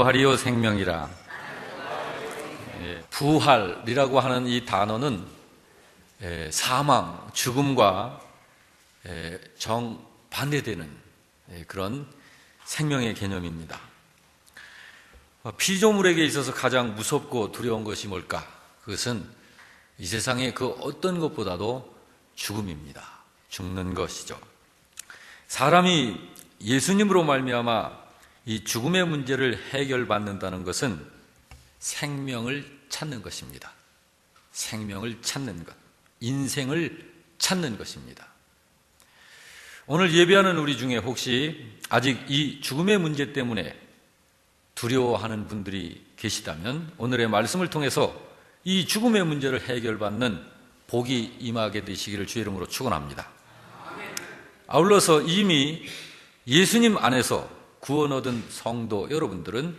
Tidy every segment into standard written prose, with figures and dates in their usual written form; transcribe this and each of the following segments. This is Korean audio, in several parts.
부활이요 생명이라. 부활이라고 하는 이 단어는 사망, 죽음과 정반대되는 그런 생명의 개념입니다. 피조물에게 있어서 가장 무섭고 두려운 것이 뭘까? 그것은 이 세상의 그 어떤 것보다도 죽음입니다. 죽는 것이죠. 사람이 예수님으로 말미암아 이 죽음의 문제를 해결받는다는 것은 생명을 찾는 것입니다. 생명을 찾는 것, 인생을 찾는 것입니다. 오늘 예배하는 우리 중에 혹시 아직 이 죽음의 문제 때문에 두려워하는 분들이 계시다면 오늘의 말씀을 통해서 이 죽음의 문제를 해결받는 복이 임하게 되시기를 주의 이름으로 축원합니다. 아울러서 이미 예수님 안에서 구원 얻은 성도 여러분들은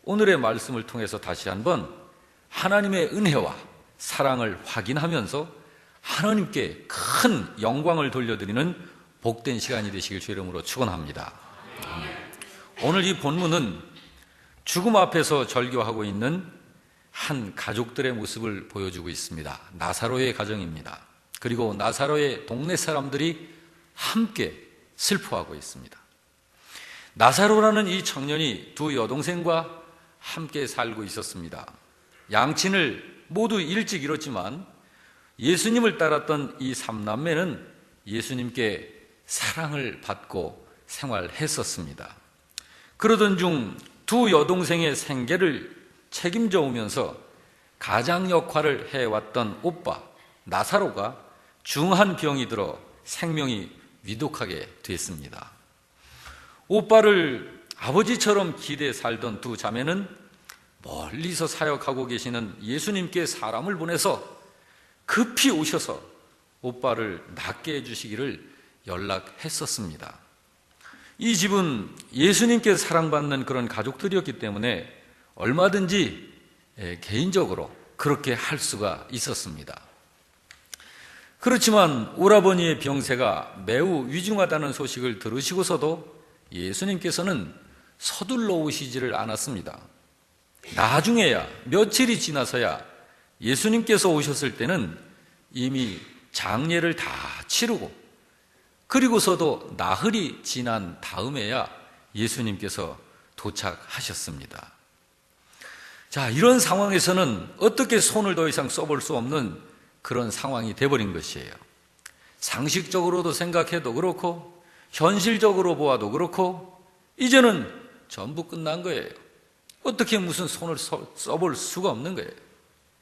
오늘의 말씀을 통해서 다시 한번 하나님의 은혜와 사랑을 확인하면서 하나님께 큰 영광을 돌려드리는 복된 시간이 되시길 주의 이름으로 축원합니다. 오늘 이 본문은 죽음 앞에서 절교하고 있는 한 가족들의 모습을 보여주고 있습니다. 나사로의 가정입니다. 그리고 나사로의 동네 사람들이 함께 슬퍼하고 있습니다. 나사로라는 이 청년이 두 여동생과 함께 살고 있었습니다. 양친을 모두 일찍 잃었지만 예수님을 따랐던 이 삼남매는 예수님께 사랑을 받고 생활했었습니다. 그러던 중 두 여동생의 생계를 책임져 오면서 가장 역할을 해왔던 오빠 나사로가 중한 병이 들어 생명이 위독하게 됐습니다. 오빠를 아버지처럼 기대 살던 두 자매는 멀리서 사역하고 계시는 예수님께 사람을 보내서 급히 오셔서 오빠를 낫게 해주시기를 연락했었습니다. 이 집은 예수님께 사랑받는 그런 가족들이었기 때문에 얼마든지 개인적으로 그렇게 할 수가 있었습니다. 그렇지만 오라버니의 병세가 매우 위중하다는 소식을 들으시고서도 예수님께서는 서둘러 오시지를 않았습니다. 나중에야 며칠이 지나서야 예수님께서 오셨을 때는 이미 장례를 다 치르고 그리고서도 나흘이 지난 다음에야 예수님께서 도착하셨습니다. 자, 이런 상황에서는 어떻게 손을 더 이상 써볼 수 없는 그런 상황이 돼버린 것이에요. 상식적으로도 생각해도 그렇고 현실적으로 보아도 그렇고 이제는 전부 끝난 거예요. 어떻게 무슨 손을 써볼 수가 없는 거예요.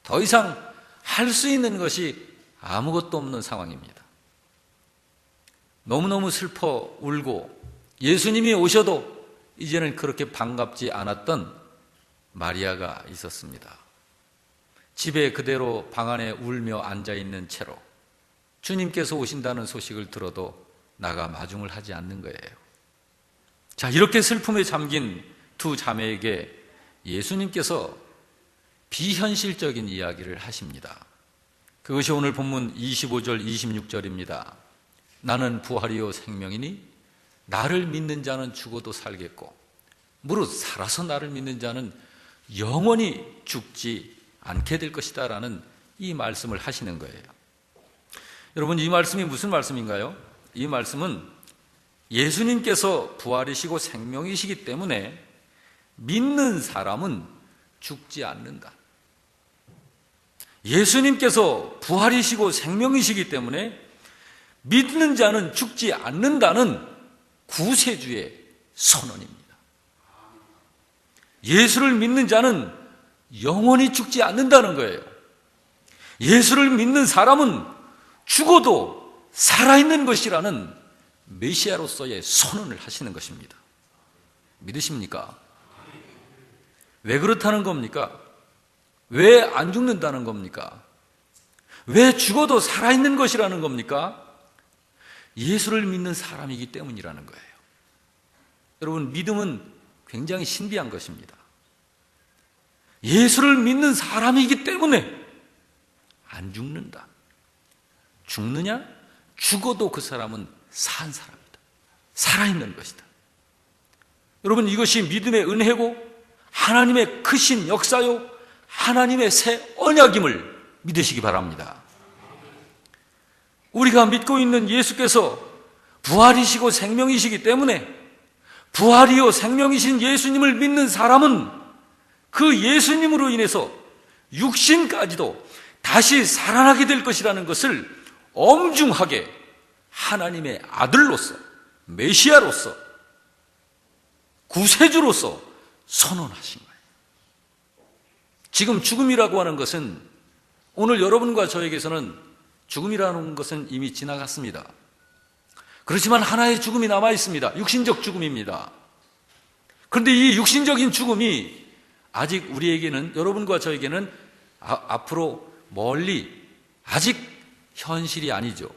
더 이상 할 수 있는 것이 아무것도 없는 상황입니다. 너무너무 슬퍼 울고 예수님이 오셔도 이제는 그렇게 반갑지 않았던 마리아가 있었습니다. 집에 그대로 방 안에 울며 앉아있는 채로 주님께서 오신다는 소식을 들어도 나가 마중을 하지 않는 거예요. 자, 이렇게 슬픔에 잠긴 두 자매에게 예수님께서 비현실적인 이야기를 하십니다. 그것이 오늘 본문 25절 26절입니다. 나는 부활이요 생명이니 나를 믿는 자는 죽어도 살겠고 무릇 살아서 나를 믿는 자는 영원히 죽지 않게 될 것이다 라는 이 말씀을 하시는 거예요. 여러분, 이 말씀이 무슨 말씀인가요? 이 말씀은 예수님께서 부활이시고 생명이시기 때문에 믿는 사람은 죽지 않는다. 예수님께서 부활이시고 생명이시기 때문에 믿는 자는 죽지 않는다는 구세주의 선언입니다. 예수를 믿는 자는 영원히 죽지 않는다는 거예요. 예수를 믿는 사람은 죽어도 살아있는 것이라는 메시아로서의 선언을 하시는 것입니다. 믿으십니까? 왜 그렇다는 겁니까? 왜 안 죽는다는 겁니까? 왜 죽어도 살아있는 것이라는 겁니까? 예수를 믿는 사람이기 때문이라는 거예요. 여러분, 믿음은 굉장히 신비한 것입니다. 예수를 믿는 사람이기 때문에 안 죽는다. 죽느냐? 죽어도 그 사람은 산 사람이다. 살아있는 것이다. 여러분, 이것이 믿음의 은혜고 하나님의 크신 역사요, 하나님의 새 언약임을 믿으시기 바랍니다. 우리가 믿고 있는 예수께서 부활이시고 생명이시기 때문에 부활이요 생명이신 예수님을 믿는 사람은 그 예수님으로 인해서 육신까지도 다시 살아나게 될 것이라는 것을 엄중하게 하나님의 아들로서, 메시아로서, 구세주로서 선언하신 거예요. 지금 죽음이라고 하는 것은 오늘 여러분과 저에게서는 죽음이라는 것은 이미 지나갔습니다. 그렇지만 하나의 죽음이 남아 있습니다. 육신적 죽음입니다. 그런데 이 육신적인 죽음이 아직 우리에게는, 여러분과 저에게는 앞으로 멀리 아직 현실이 아니죠.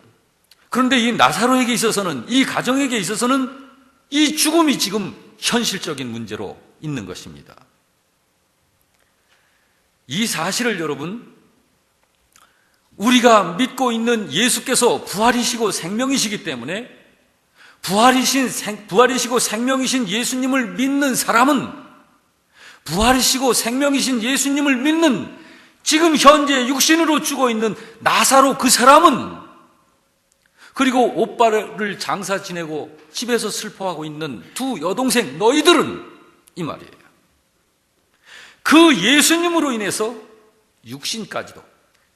그런데 이 나사로에게 있어서는, 이 가정에게 있어서는 이 죽음이 지금 현실적인 문제로 있는 것입니다. 이 사실을 여러분, 우리가 믿고 있는 예수께서 부활이시고 생명이시기 때문에 부활이시고 생명이신 예수님을 믿는 사람은, 부활이시고 생명이신 예수님을 믿는 지금 현재 육신으로 죽어 있는 나사로 그 사람은, 그리고 오빠를 장사 지내고 집에서 슬퍼하고 있는 두 여동생 너희들은 이 말이에요. 그 예수님으로 인해서 육신까지도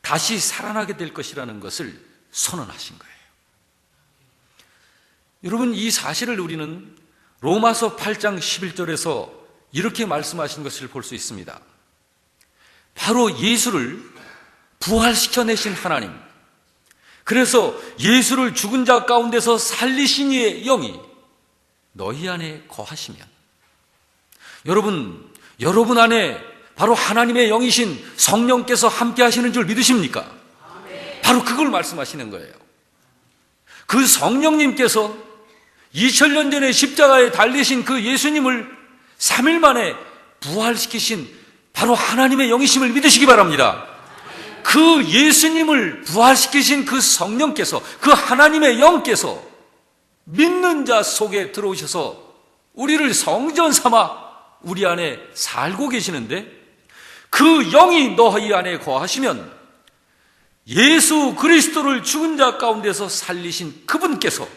다시 살아나게 될 것이라는 것을 선언하신 거예요. 여러분, 이 사실을 우리는 로마서 8장 11절에서 이렇게 말씀하신 것을 볼 수 있습니다. 바로 예수를 부활시켜내신 하나님, 그래서 예수를 죽은 자 가운데서 살리신 이의 영이 너희 안에 거하시면, 여러분 안에 바로 하나님의 영이신 성령께서 함께 하시는 줄 믿으십니까? 바로 그걸 말씀하시는 거예요. 그 성령님께서 2000년 전에 십자가에 달리신 그 예수님을 3일 만에 부활시키신 바로 하나님의 영이심을 믿으시기 바랍니다. 그 예수님을 부활시키신 그 성령께서, 그 하나님의 영께서 믿는 자 속에 들어오셔서 우리를 성전 삼아 우리 안에 살고 계시는데, 그 영이 너희 안에 거하시면 예수 그리스도를 죽은 자 가운데서 살리신 그분께서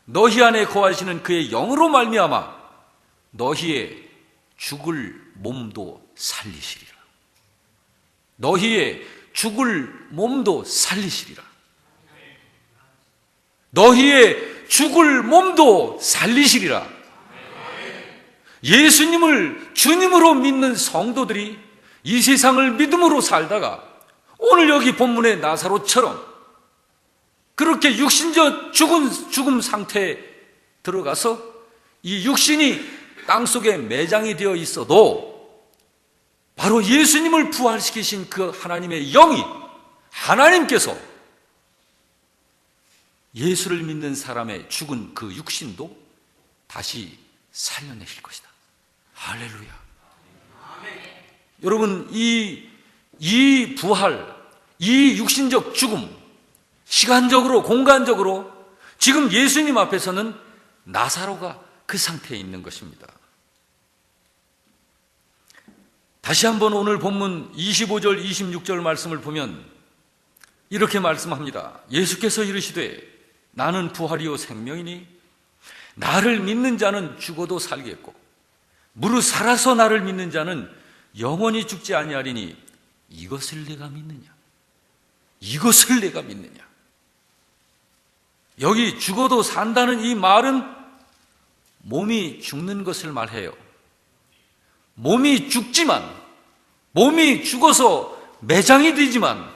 너희 안에 거하시는 그의 영으로 말미암아 너희의 죽을 몸도 살리시리라. 너희의 죽을 몸도 살리시리라. 너희의 죽을 몸도 살리시리라. 예수님을 주님으로 믿는 성도들이 이 세상을 믿음으로 살다가 오늘 여기 본문의 나사로처럼 그렇게 육신적 죽음 상태에 들어가서 이 육신이 땅속에 매장이 되어 있어도 바로 예수님을 부활시키신 그 하나님의 영이, 하나님께서 예수를 믿는 사람의 죽은 그 육신도 다시 살려내실 것이다. 할렐루야. 여러분, 이 부활, 이 육신적 죽음, 시간적으로, 공간적으로 지금 예수님 앞에서는 나사로가 그 상태에 있는 것입니다. 다시 한번 오늘 본문 25절, 26절 말씀을 보면 이렇게 말씀합니다. 예수께서 이르시되 나는 부활이요 생명이니 나를 믿는 자는 죽어도 살겠고 무릇 살아서 나를 믿는 자는 영원히 죽지 아니하리니 이것을 내가 믿느냐? 이것을 내가 믿느냐? 여기 죽어도 산다는 이 말은 몸이 죽는 것을 말해요. 몸이 죽지만, 몸이 죽어서 매장이 되지만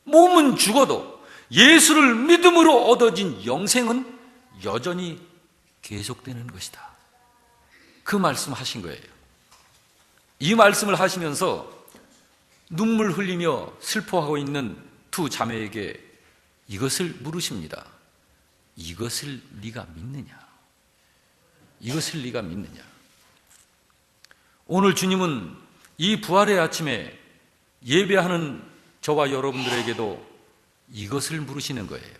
몸은 죽어도 예수를 믿음으로 얻어진 영생은 여전히 계속되는 것이다. 그 말씀 하신 거예요. 이 말씀을 하시면서 눈물 흘리며 슬퍼하고 있는 두 자매에게 이것을 물으십니다. 이것을 네가 믿느냐? 이것을 네가 믿느냐? 오늘 주님은 이 부활의 아침에 예배하는 저와 여러분들에게도 이것을 물으시는 거예요.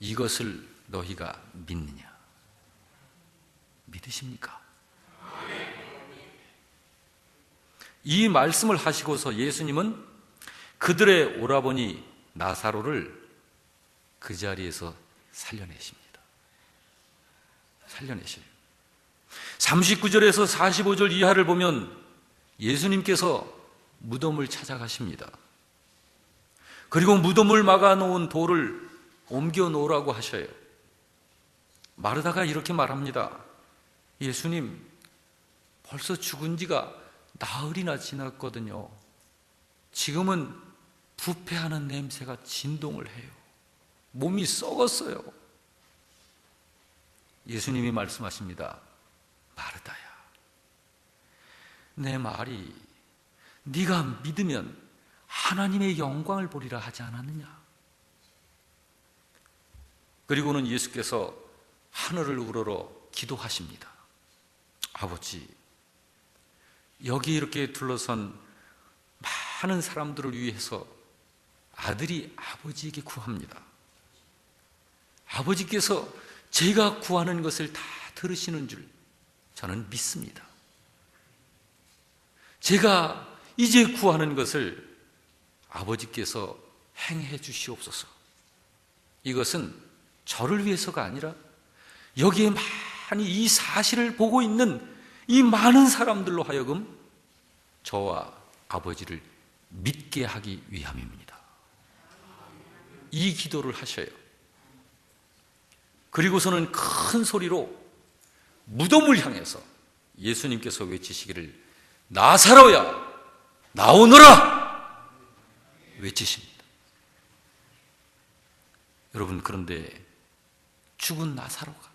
이것을 너희가 믿느냐? 믿으십니까? 이 말씀을 하시고서 예수님은 그들의 오라버니 나사로를 그 자리에서 살려내십니다. 살려내셔요. 39절에서 45절 이하를 보면 예수님께서 무덤을 찾아가십니다. 그리고 무덤을 막아놓은 돌을 옮겨 놓으라고 하셔요. 마르다가 이렇게 말합니다. 예수님, 벌써 죽은 지가 나흘이나 지났거든요. 지금은 부패하는 냄새가 진동을 해요. 몸이 썩었어요. 예수님이 말씀하십니다. 마르다야, 내 말이 네가 믿으면 하나님의 영광을 보리라 하지 않았느냐? 그리고는 예수께서 하늘을 우러러 기도하십니다. 아버지, 여기 이렇게 둘러선 많은 사람들을 위해서 아들이 아버지에게 구합니다. 아버지께서 제가 구하는 것을 다 들으시는 줄 저는 믿습니다. 제가 이제 구하는 것을 아버지께서 행해 주시옵소서. 이것은 저를 위해서가 아니라 여기에 많이 이 사실을 보고 있는 이 많은 사람들로 하여금 저와 아버지를 믿게 하기 위함입니다. 이 기도를 하셔요. 그리고서는 큰 소리로 무덤을 향해서 예수님께서 외치시기를 나사로야 나오너라 외치십니다. 여러분, 그런데 죽은 나사로가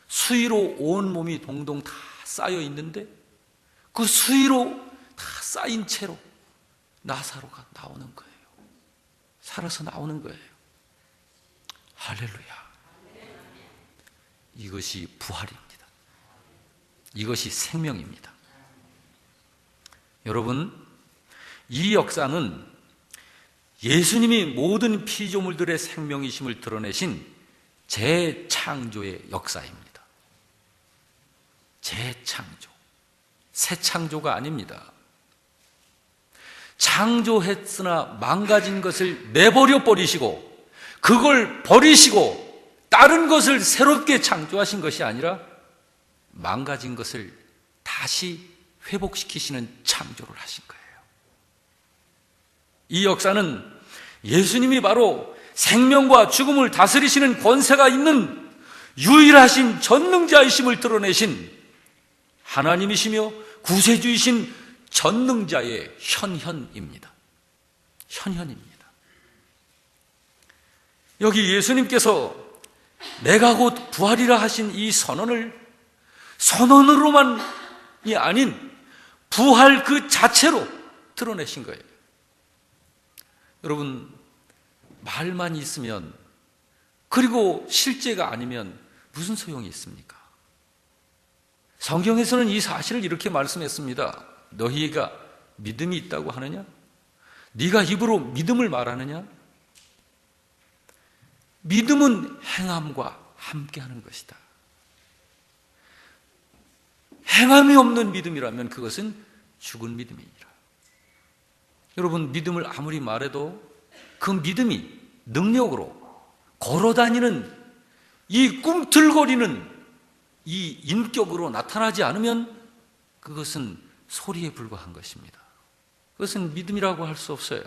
수위로 온 몸이 동동 다 쌓여 있는데 그 수위로 다 쌓인 채로 나사로가 나오는 거예요. 살아서 나오는 거예요. 할렐루야. 이것이 부활입니다. 이것이 생명입니다. 여러분, 이 역사는 예수님이 모든 피조물들의 생명이심을 드러내신 재창조의 역사입니다. 재창조, 새 창조가 아닙니다. 창조했으나 망가진 것을 내버려 버리시고 그걸 버리시고 다른 것을 새롭게 창조하신 것이 아니라 망가진 것을 다시 회복시키시는 창조를 하신 거예요. 이 역사는 예수님이 바로 생명과 죽음을 다스리시는 권세가 있는 유일하신 전능자이심을 드러내신 하나님이시며 구세주이신 전능자의 현현입니다. 현현입니다. 여기 예수님께서 내가 곧 부활이라 하신 이 선언을 선언으로만이 아닌 부활 그 자체로 드러내신 거예요. 여러분, 말만 있으면 그리고 실제가 아니면 무슨 소용이 있습니까? 성경에서는 이 사실을 이렇게 말씀했습니다. 너희가 믿음이 있다고 하느냐? 네가 입으로 믿음을 말하느냐? 믿음은 행함과 함께하는 것이다. 행함이 없는 믿음이라면 그것은 죽은 믿음이니라. 여러분, 믿음을 아무리 말해도 그 믿음이 능력으로 걸어다니는 이 꿈틀거리는 이 인격으로 나타나지 않으면 그것은 소리에 불과한 것입니다. 그것은 믿음이라고 할 수 없어요.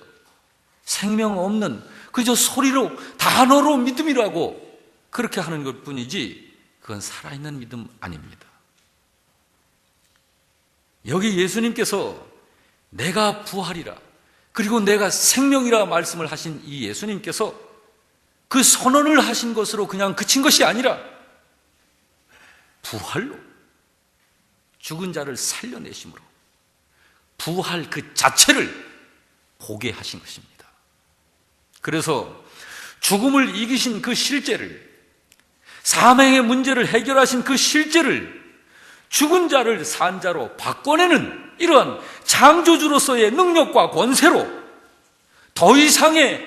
생명 없는 그저 소리로 단어로 믿음이라고 그렇게 하는 것뿐이지 그건 살아있는 믿음 아닙니다. 여기 예수님께서 내가 부활이라 그리고 내가 생명이라 말씀을 하신 이 예수님께서 그 선언을 하신 것으로 그냥 그친 것이 아니라 부활로 죽은 자를 살려내심으로 부활 그 자체를 보게 하신 것입니다. 그래서 죽음을 이기신 그 실제를, 사명의 문제를 해결하신 그 실제를 죽은 자를 산 자로 바꿔내는 이러한 창조주로서의 능력과 권세로 더 이상의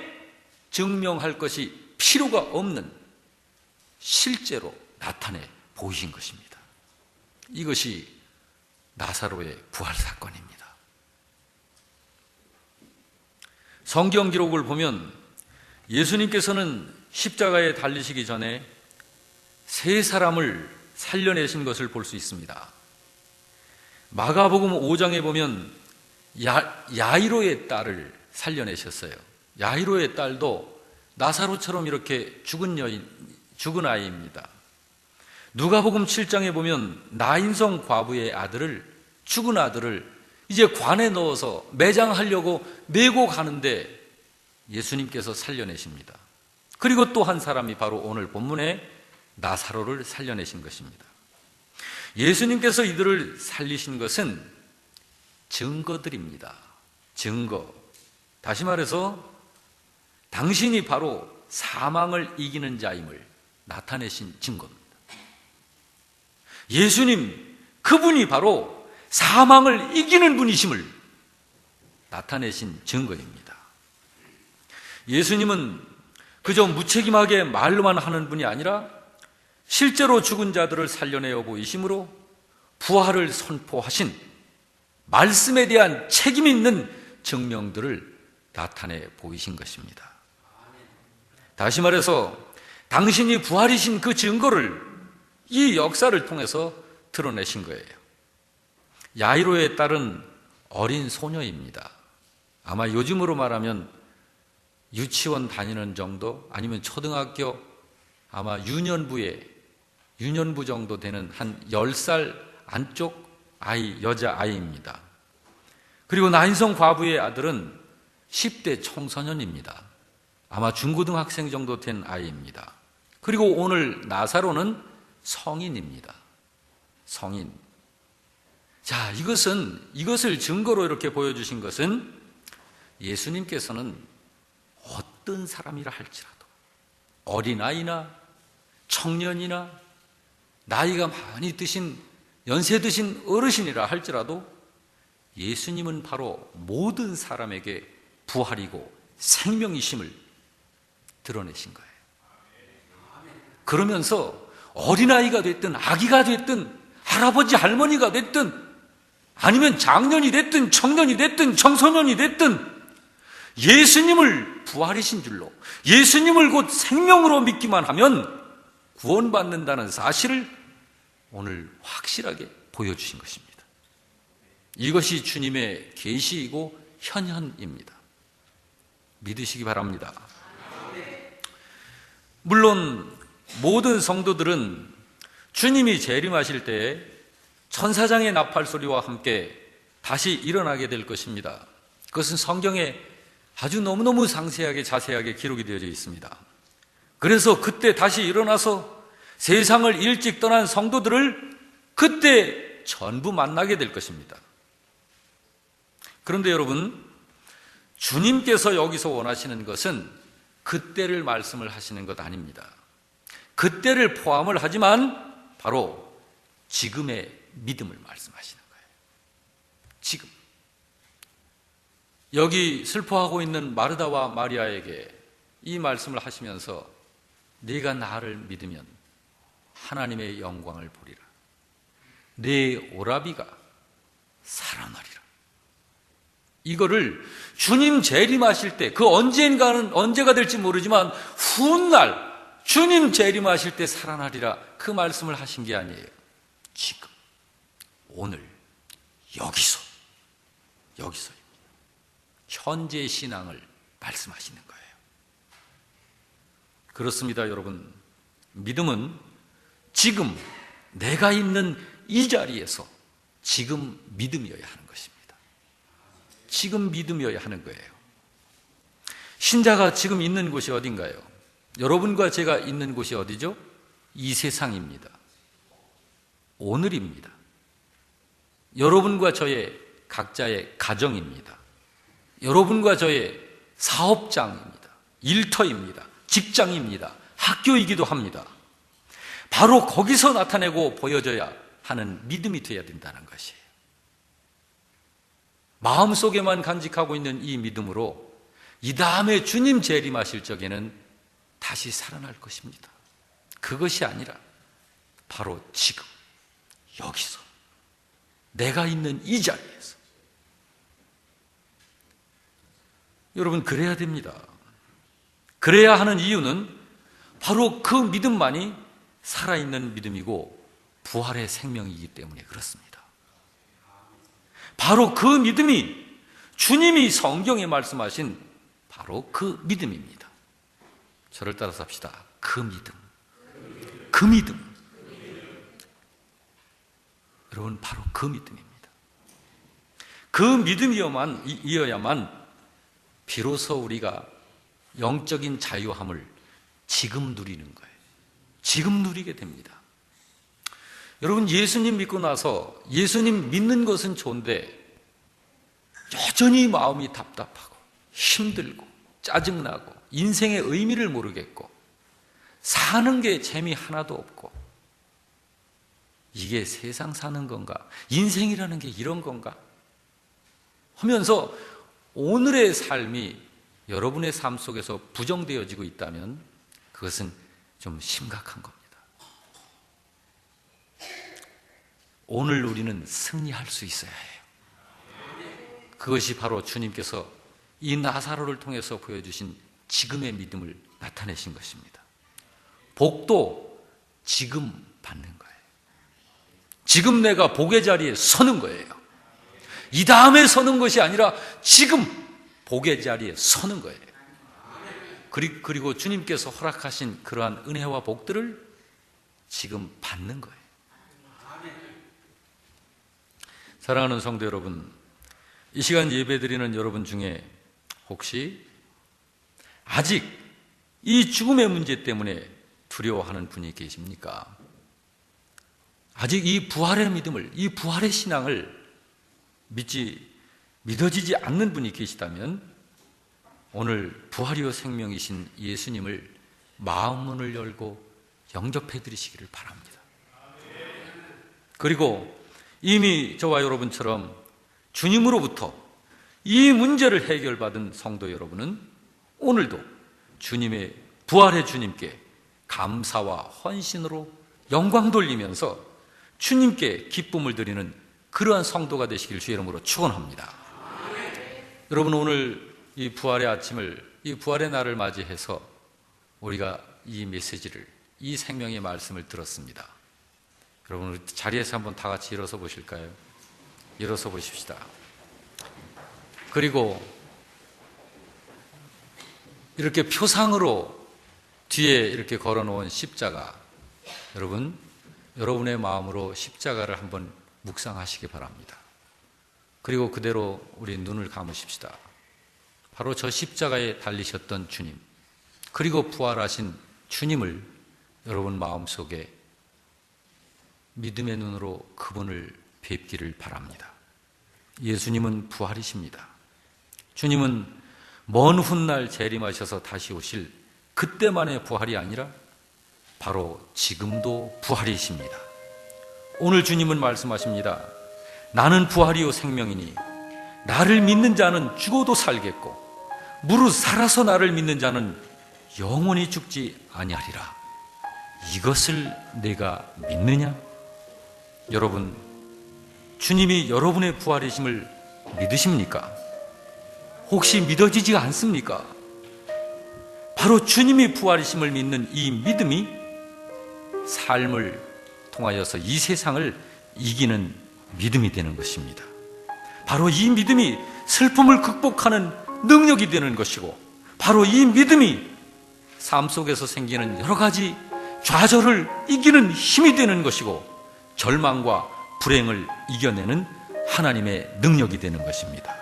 증명할 것이 필요가 없는 실제로 나타내 보이신 것입니다. 이것이 나사로의 부활 사건입니다. 성경 기록을 보면 예수님께서는 십자가에 달리시기 전에 세 사람을 살려내신 것을 볼 수 있습니다. 마가복음 5장에 보면 야이로의 딸을 살려내셨어요. 야이로의 딸도 나사로처럼 이렇게 죽은 아이입니다. 누가복음 7장에 보면 나인성 과부의 죽은 아들을 이제 관에 넣어서 매장하려고 메고 가는데 예수님께서 살려내십니다. 그리고 또 한 사람이 바로 오늘 본문에 나사로를 살려내신 것입니다. 예수님께서 이들을 살리신 것은 증거들입니다. 증거. 다시 말해서 당신이 바로 사망을 이기는 자임을 나타내신 증거입니다. 예수님, 그분이 바로 사망을 이기는 분이심을 나타내신 증거입니다. 예수님은 그저 무책임하게 말로만 하는 분이 아니라 실제로 죽은 자들을 살려내어 보이심으로 부활을 선포하신 말씀에 대한 책임 있는 증명들을 나타내 보이신 것입니다. 다시 말해서 당신이 부활이신 그 증거를 이 역사를 통해서 드러내신 거예요. 야이로의 딸은 어린 소녀입니다. 아마 요즘으로 말하면 유치원 다니는 정도, 아니면 초등학교 아마 유년부 정도 되는 한 10살 안쪽 여자아이입니다. 그리고 나인성 과부의 아들은 10대 청소년입니다. 아마 중고등학생 정도 된 아이입니다. 그리고 오늘 나사로는 성인입니다. 성인. 자, 이것을 증거로 이렇게 보여주신 것은 예수님께서는 어떤 사람이라 할지라도 어린아이나 청년이나 나이가 많이 드신 연세 드신 어르신이라 할지라도 예수님은 바로 모든 사람에게 부활이고 생명이심을 드러내신 거예요. 그러면서 어린아이가 됐든 아기가 됐든 할아버지 할머니가 됐든 아니면 장년이 됐든 청년이 됐든 청소년이 됐든 예수님을 부활이신 줄로 예수님을 곧 생명으로 믿기만 하면 구원받는다는 사실을 오늘 확실하게 보여주신 것입니다. 이것이 주님의 계시이고 현현입니다. 믿으시기 바랍니다. 물론 모든 성도들은 주님이 재림하실 때에 천사장의 나팔 소리와 함께 다시 일어나게 될 것입니다. 그것은 성경에 아주 너무너무 상세하게 자세하게 기록이 되어져 있습니다. 그래서 그때 다시 일어나서 세상을 일찍 떠난 성도들을 그때 전부 만나게 될 것입니다. 그런데 여러분, 주님께서 여기서 원하시는 것은 그때를 말씀을 하시는 것 아닙니다. 그때를 포함을 하지만 바로 지금의 믿음을 말씀하시는 거예요. 지금. 여기 슬퍼하고 있는 마르다와 마리아에게 이 말씀을 하시면서 네가 나를 믿으면 하나님의 영광을 보리라. 네 오라비가 살아나리라. 이거를 주님 재림하실 때, 그 언젠가는 언제가 될지 모르지만 훗날 주님 재림하실 때 살아나리라, 그 말씀을 하신 게 아니에요. 지금, 오늘, 여기서입니다. 현재 신앙을 말씀하시는 거예요. 그렇습니다, 여러분. 믿음은 지금 내가 있는 이 자리에서 지금 믿음이어야 하는 것입니다. 지금 믿음이어야 하는 거예요. 신자가 지금 있는 곳이 어딘가요? 여러분과 제가 있는 곳이 어디죠? 이 세상입니다. 오늘입니다. 여러분과 저의 각자의 가정입니다. 여러분과 저의 사업장입니다. 일터입니다. 직장입니다. 학교이기도 합니다. 바로 거기서 나타내고 보여져야 하는 믿음이 되어야 된다는 것이에요. 마음속에만 간직하고 있는 이 믿음으로 이 다음에 주님 재림하실 적에는 다시 살아날 것입니다. 그것이 아니라 바로 지금, 여기서, 내가 있는 이 자리에서. 여러분, 그래야 됩니다. 그래야 하는 이유는 바로 그 믿음만이 살아있는 믿음이고 부활의 생명이기 때문에 그렇습니다. 바로 그 믿음이 주님이 성경에 말씀하신 바로 그 믿음입니다. 저를 따라서 합시다. 그 믿음. 그 믿음. 여러분, 바로 그 믿음입니다. 그 믿음이어야만 비로소 우리가 영적인 자유함을 지금 누리는 거예요. 지금 누리게 됩니다. 여러분, 예수님 믿고 나서 예수님 믿는 것은 좋은데 여전히 마음이 답답하고 힘들고 짜증나고 인생의 의미를 모르겠고 사는 게 재미 하나도 없고 이게 세상 사는 건가? 인생이라는 게 이런 건가? 하면서 오늘의 삶이 여러분의 삶 속에서 부정되어지고 있다면 그것은 좀 심각한 겁니다. 오늘 우리는 승리할 수 있어야 해요. 그것이 바로 주님께서 이 나사로를 통해서 보여주신 지금의 믿음을 나타내신 것입니다. 복도 지금 받는 거예요. 지금 내가 복의 자리에 서는 거예요. 이 다음에 서는 것이 아니라 지금 복의 자리에 서는 거예요. 그리고 주님께서 허락하신 그러한 은혜와 복들을 지금 받는 거예요. 사랑하는 성도 여러분, 이 시간 예배드리는 여러분 중에 혹시 아직 이 죽음의 문제 때문에 두려워하는 분이 계십니까? 아직 이 부활의 믿음을, 이 부활의 신앙을 믿어지지 않는 분이 계시다면 오늘 부활이요 생명이신 예수님을 마음문을 열고 영접해 드리시기를 바랍니다. 그리고 이미 저와 여러분처럼 주님으로부터 이 문제를 해결받은 성도 여러분은 오늘도 주님의 부활의 주님께 감사와 헌신으로 영광 돌리면서 주님께 기쁨을 드리는 그러한 성도가 되시길 주의 이름으로 축원합니다. 여러분, 오늘 이 부활의 아침을, 이 부활의 날을 맞이해서 우리가 이 메시지를, 이 생명의 말씀을 들었습니다. 여러분, 우리 자리에서 한번 다 같이 일어서 보실까요? 일어서 보십시다. 그리고 이렇게 표상으로 뒤에 이렇게 걸어놓은 십자가, 여러분, 여러분의 마음으로 십자가를 한번 묵상하시기 바랍니다. 그리고 그대로 우리 눈을 감으십시다. 바로 저 십자가에 달리셨던 주님, 그리고 부활하신 주님을 여러분 마음속에 믿음의 눈으로 그분을 뵙기를 바랍니다. 예수님은 부활이십니다. 주님은 먼 훗날 재림하셔서 다시 오실 그때만의 부활이 아니라 바로 지금도 부활이십니다. 오늘 주님은 말씀하십니다. 나는 부활이요 생명이니 나를 믿는 자는 죽어도 살겠고 무릇 살아서 나를 믿는 자는 영원히 죽지 아니하리라. 이것을 내가 믿느냐? 여러분, 주님이 여러분의 부활이심을 믿으십니까? 혹시 믿어지지 않습니까? 바로 주님이 부활이심을 믿는 이 믿음이 삶을 통하여서 이 세상을 이기는 믿음이 되는 것입니다. 바로 이 믿음이 슬픔을 극복하는 능력이 되는 것이고, 바로 이 믿음이 삶 속에서 생기는 여러 가지 좌절을 이기는 힘이 되는 것이고, 절망과 불행을 이겨내는 하나님의 능력이 되는 것입니다.